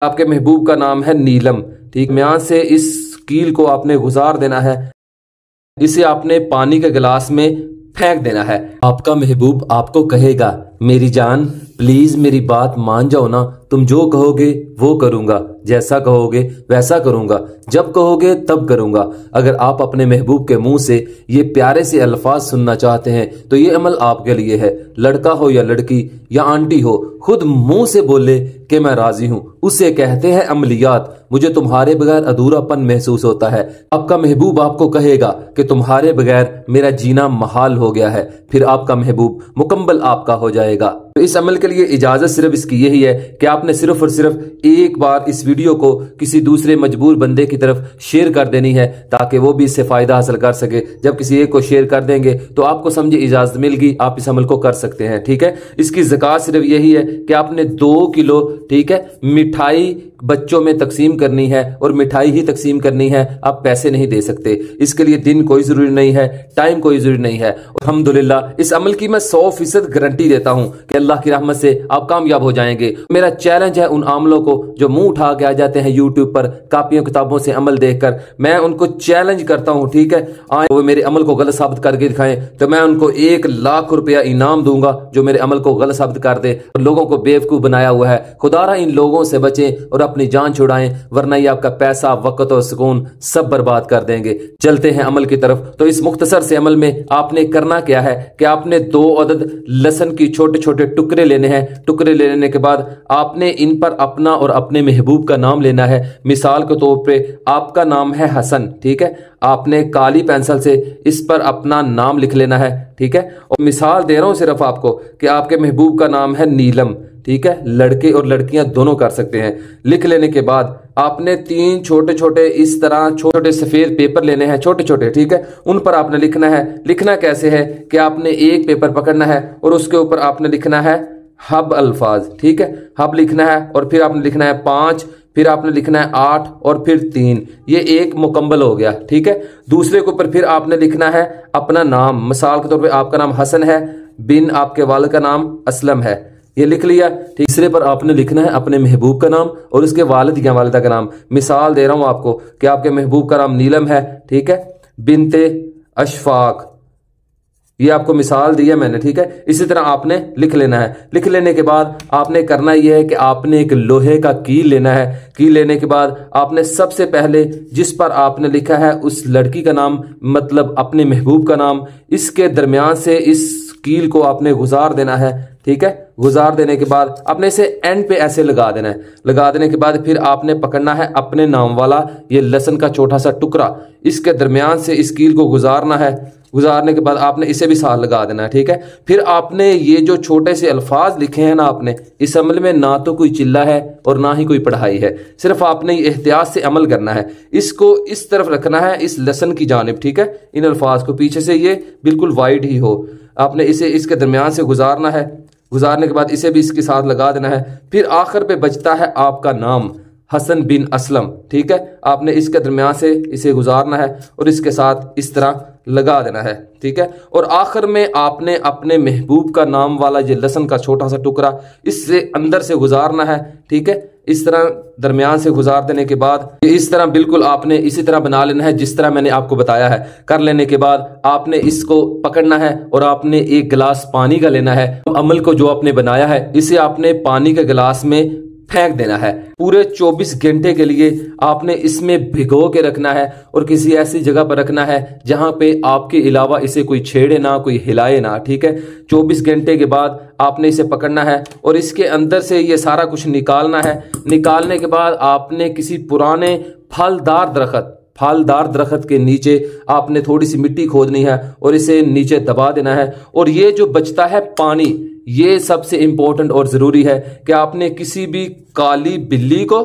आपके महबूब का नाम है नीलम। ठीक, म्यान से इस कील को आपने गुजार देना है, इसे आपने पानी के गिलास में फेंक देना है। आपका महबूब आपको कहेगा, मेरी जान प्लीज मेरी बात मान जाओ ना, तुम जो कहोगे वो करूंगा, जैसा कहोगे वैसा करूंगा, जब कहोगे तब करूंगा। अगर आप अपने महबूब के मुंह से ये प्यारे से अल्फाज सुनना चाहते हैं तो ये अमल आपके लिए है। लड़का हो या लड़की या आंटी हो, खुद मुंह से बोले कि मैं राजी हूं, उसे कहते हैं अमलियात। मुझे तुम्हारे बगैर अधूरापन महसूस होता है। आपका महबूब आपको कहेगा कि तुम्हारे बगैर मेरा जीना महाल हो गया है, फिर आपका महबूब मुकम्मल आपका हो जाएगा। तो इस अमल के लिए इजाजत सिर्फ इसकी यही है कि आपने सिर्फ और सिर्फ एक बार इस वीडियो को किसी दूसरे मजबूर बंदे की तरफ शेयर कर देनी है, ताकि वो भी इससे फायदा हासिल कर सके। जब किसी एक को शेयर कर देंगे तो आपको समझे इजाजत मिल गई, आप इस अमल को कर सकते हैं। ठीक है, इसकी ज़कात सिर्फ यही है कि आपने 2 किलो, ठीक है, मिठाई बच्चों में तकसीम करनी है और मिठाई ही तकसीम करनी है, आप पैसे नहीं दे सकते। इसके लिए दिन कोई जरूरी नहीं है, टाइम कोई जरूरी नहीं है। अल्हम्दुलिल्लाह इस अमल की मैं 100% गारंटी देता हूं कि अल्लाह की रहमत से आप कामयाब हो जाएंगे। मेरा चैलेंज है उन आमलों को जो मुंह उठा के आ जाते हैं यूट्यूब पर कापियों किताबों से अमल देखकर, मैं उनको चैलेंज करता हूं, ठीक है, आए वो मेरे अमल को गलत साबित करके दिखाएं तो मैं उनको 1 लाख रुपया इनाम दूंगा जो मेरे अमल को गलत साबित कर दे और लोगों को बेवकूफ बनाया हुआ है। खुदारा इन लोगों से बचें और अपनी जान छुड़ाएं, वरना ये आपका पैसा, वक्त और सुकून सब बर्बाद कर देंगे। चलते हैं अमल की तरफ। तो इस मुख्तसर से अमल में आपने करना क्या है कि आपने 2 अदद लहसुन की छोटे छोटे टुकड़े लेने हैं। टुकड़े लेने के बाद आपने इन पर अपना और अपने महबूब का नाम लेना है। मिसाल के तौर पे आपका नाम है हसन, ठीक है, आपने काली पेंसिल से इस पर अपना नाम लिख लेना है। ठीक है, और मिसाल दे रहा हूं सिर्फ आपको कि आपके महबूब का नाम है नीलम। ठीक है, लड़के और लड़कियां दोनों कर सकते हैं। लिख लेने के बाद आपने 3 छोटे छोटे इस तरह छोटे छोटे सफेद पेपर लेने हैं, छोटे छोटे, ठीक है, उन पर आपने लिखना है। लिखना कैसे है कि आपने एक पेपर पकड़ना है और उसके ऊपर आपने लिखना है हब अल्फाज, ठीक है, हब लिखना है और फिर आपने लिखना है 5, फिर आपने लिखना है 8 और फिर 3, ये एक मुकम्मल हो गया। ठीक है, दूसरे के ऊपर फिर आपने लिखना है अपना नाम। मिसाल के तौर पे आपका नाम हसन है, बिन आपके वालिद का नाम असलम है, ये लिख लिया। तीसरे पर आपने लिखना है अपने महबूब का नाम और उसके वालिद या वालिदा का नाम। मिसाल दे रहा हूं आपको कि आपके महबूब का नाम नीलम है, ठीक है, बिनते अशफाक, ये आपको मिसाल दी है मैंने। ठीक है, इसी तरह आपने लिख लेना है। लिख लेने के बाद आपने करना यह है कि आपने एक लोहे का कील लेना है। कील लेने के बाद आपने सबसे पहले जिस पर आपने लिखा है उस लड़की का नाम, मतलब अपने महबूब का नाम, इसके दरमियान से इस कील को आपने गुजार देना है। ठीक है, गुजार देने के बाद आपने इसे एंड पे ऐसे लगा देना है। लगा देने के बाद फिर आपने पकड़ना है अपने नाम वाला ये लहसुन का छोटा सा टुकड़ा, इसके दरमियान से इस कील को गुजारना है। गुजारने के बाद आपने इसे भी साथ लगा देना है। ठीक है, फिर आपने ये जो छोटे से अल्फाज लिखे हैं ना, आपने इस अमल में ना तो कोई चिल्ला है और ना ही कोई पढ़ाई है, सिर्फ आपने एहतियात से अमल करना है। इसको इस तरफ रखना है, इस लहसुन की जानिब, ठीक है, इन अल्फाज को पीछे से ये बिल्कुल वाइड ही हो, आपने इसे इसके दरमियान से गुजारना है। गुजारने के बाद इसे भी इसके साथ लगा देना है। फिर आखिर पे बचता है आपका नाम हसन बिन असलम, ठीक है, आपने इसके दरमियान से इसे गुजारना है और इसके साथ इस तरह लगा देना है। ठीक है, और आखिर में आपने अपने महबूब का नाम वाला ये लहसुन का छोटा सा टुकड़ा इससे अंदर से गुजारना है। ठीक है, इस तरह दरमियान से गुजार देने के बाद इस तरह बिल्कुल आपने इसी तरह बना लेना है जिस तरह मैंने आपको बताया है। कर लेने के बाद आपने इसको पकड़ना है और आपने 1 गिलास पानी का लेना है। अमल को जो आपने बनाया है इसे आपने पानी के गिलास में फेंक देना है। पूरे 24 घंटे के लिए आपने इसमें भिगो के रखना है और किसी ऐसी जगह पर रखना है जहां पे आपके अलावा इसे कोई छेड़े ना, कोई हिलाए ना। ठीक है, 24 घंटे के बाद आपने इसे पकड़ना है और इसके अंदर से ये सारा कुछ निकालना है। निकालने के बाद आपने किसी पुराने फलदार दरख्त के नीचे आपने थोड़ी सी मिट्टी खोदनी है और इसे नीचे दबा देना है। और ये जो बचता है पानी, ये सबसे इंपॉर्टेंट और जरूरी है कि आपने किसी भी काली बिल्ली को,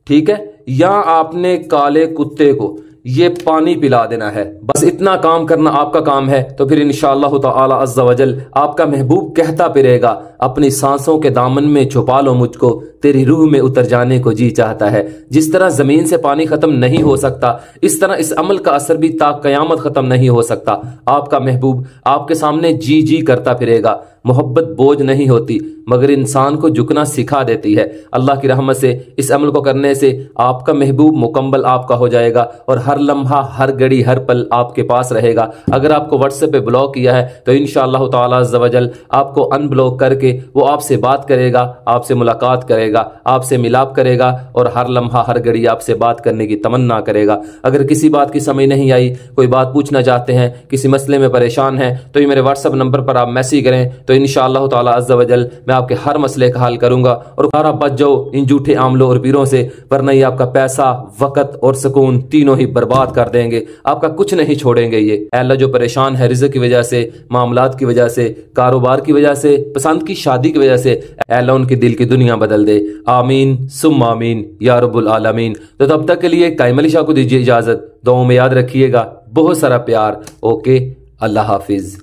ठीक है, या आपने काले कुत्ते को ये पानी पिला देना है। बस इतना काम करना आपका काम है। तो फिर इंशाअल्लाह ताला अज़्ज़ा वजल आपका महबूब कहता फिरेगा, अपनी सांसों के दामन में छुपा लो मुझको, तेरी रूह में उतर जाने को जी चाहता है। जिस तरह जमीन से पानी खत्म नहीं हो सकता, इस तरह इस अमल का असर भी ता कयामत खत्म नहीं हो सकता। आपका महबूब आपके सामने जी जी करता फिरेगा। मोहब्बत बोझ नहीं होती मगर इंसान को झुकना सिखा देती है। अल्लाह की रहमत से इस अमल को करने से आपका महबूब मुकम्मल आपका हो जाएगा और हर लम्हा, हर घड़ी, हर पल आपके पास रहेगा। अगर आपको व्हाट्सएप पे ब्लॉक किया है तो इंशाअल्लाह ताला अज़्ज़ व जल आपको अनब्लॉक करके वो आपसे बात करेगा, आपसे मुलाकात करेगा, आपसे मिलाप करेगा और हर लम्हा, हर घड़ी आपसे बात करने की तमन्ना करेगा। अगर किसी बात की समझ नहीं आई, कोई बात पूछना चाहते हैं, किसी मसले में परेशान हैं, तो ये मेरे व्हाट्सएप नंबर पर आप मैसेज करें तो इंशाअल्लाह ताला अज़्ज़ व जल मैं आपके हर मसले का हल करूंगा। और सारा बच जाओ इन झूठे आमलों और पीरों से, वरना ये आपका पैसा, वक़्त और सुकून तीनों ही बर्बाद कर देंगे, आपका कुछ नहीं छोड़ेंगे। ये अल्लाह जो परेशान है रिज़्क़ की वजह से, मामलात की वजह से, कारोबार की वजह से, पसंद की शादी की वजह से, अल्लाह उनके दिल की दुनिया बदल दे। आमीन सुम्मा आमीन या रब्बुल आलमीन। तो तब तक के लिए कायम अली शाह को दीजिए इजाजत। दुआओं में याद रखिएगा, बहुत सारा प्यार। ओके, अल्लाह हाफिज।